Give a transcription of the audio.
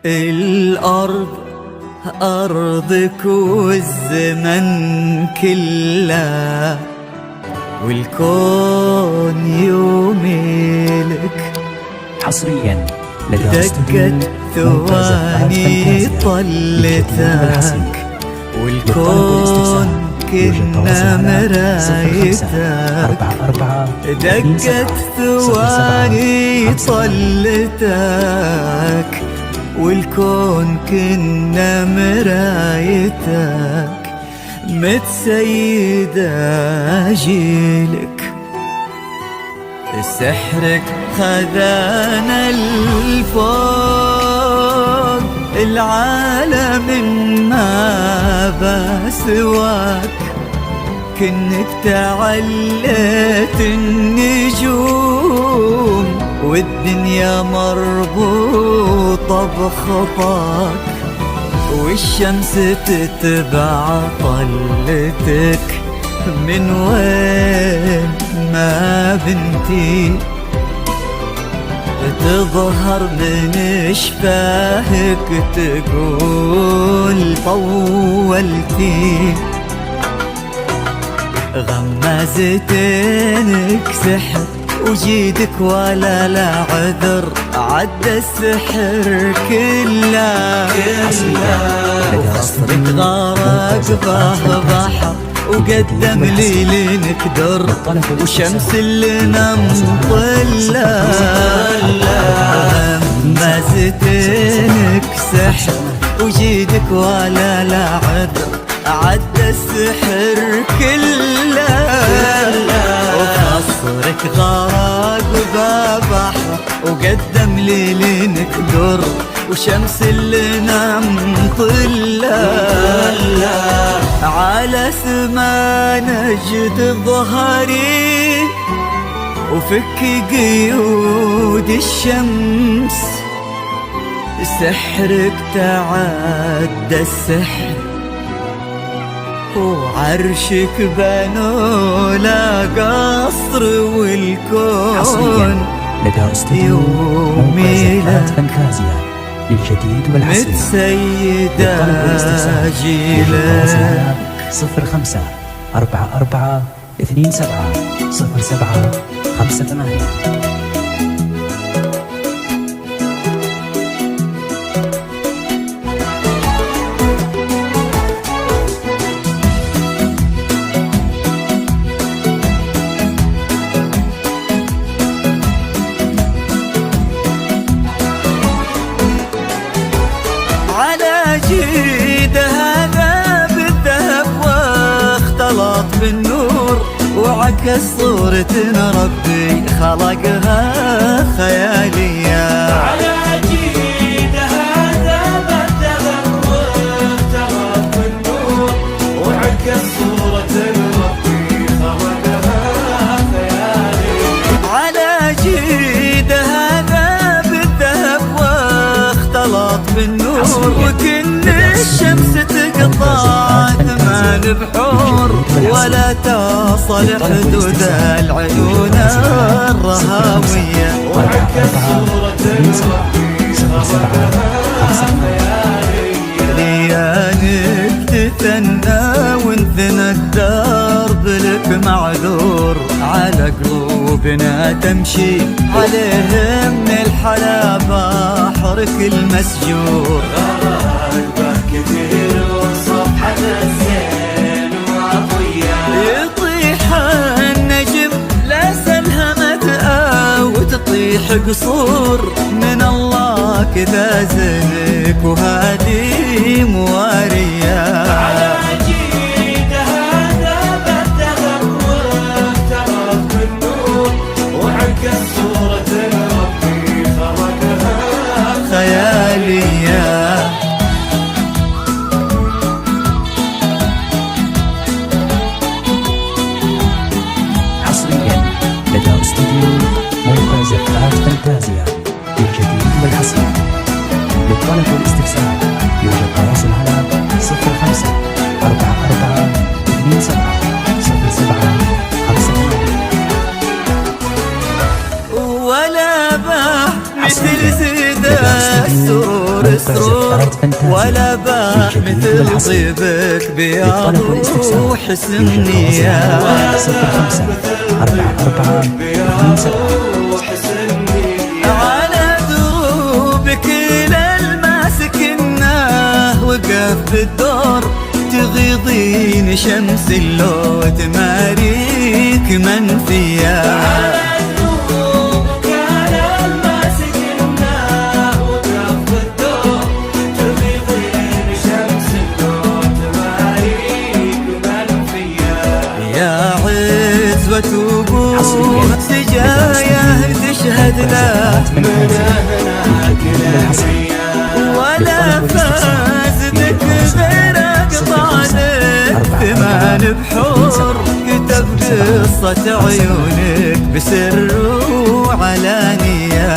الأرض أرضك والزمن كله والكون يوميلك. حصريا لدى دقت ثواني طلتك والكون كنا مرايتك. دقت ثواني طلتك والكون كنا مرايتك. متسيدة جيلك سحرك خذانا الفوق العالم ما بسواك. كنك تعلت النجوم والدنيا مربوطة بخطاك والشمس تتبع طلتك. من وين ما بنتي تظهر من شفاهك تقول طولتي. غمازتينك سحر وجيدك ولا لا عذر عدى السحر كله. وقصرك غرق بحر وقدم ليلك در وشمس لنا مطلة. غمازتينك سحر وجيدك ولا لا عذر عدى السحر كله. وقصرك غرق ببحر وقدم ليلك در وشمس لنا مطلة. على سما نجد ظهري وفك قيود الشمس. سحرك تعدى السحر وعرشك بنو لا قصر والكون لدى استوديو ممتاز فانتازيا للجديد والحصري. متسيدة جيلك 0544270758. جيد هذا بالذهب واختلط بالنور وعكس صورة ربي خلقها خيالية. على جيد هذا بالذهب واختلط بالنور وعكس صورة ربي خلقها خيالية. على جيد هذا بالذهب واختلط بالنور وكن الشمس تقطع ثمان بحور ولا تصل حدود العيون الرهاوية. وعكس صورة ربي خلقها خيالية. ليانك تثنى وانثنى الدرب لك معذور. على قلوبنا تمشي عليهم الحلا بحرك المسجور. غرقك كثير وصفحة الزين وعطية. يطيح النجم لا سلهمت وتطيح قصور من الله كذا زنك وهادي موارية. على جيد هذا بالذهب واختلط بالنور وعكس صورة ربي خلقها خيالية. حصريا لدى استوديو ممتاز فانتازيا للجديد والحصري. للطلب والاستفسار يوجد تواصل على 0544270758. ولا باع مثل زيد السرور نور سرور ولا باع مثل طيبك بياض وحسن نية. 05 على دروبك للماسك الناه وقف بالدور تغيضين شمس اللو تماريك منفية. وتوبوه سجايا تشهد له ولا فاز بك غير قطع لك 8 بحور كتب قصة عيونك بسر وعلانية.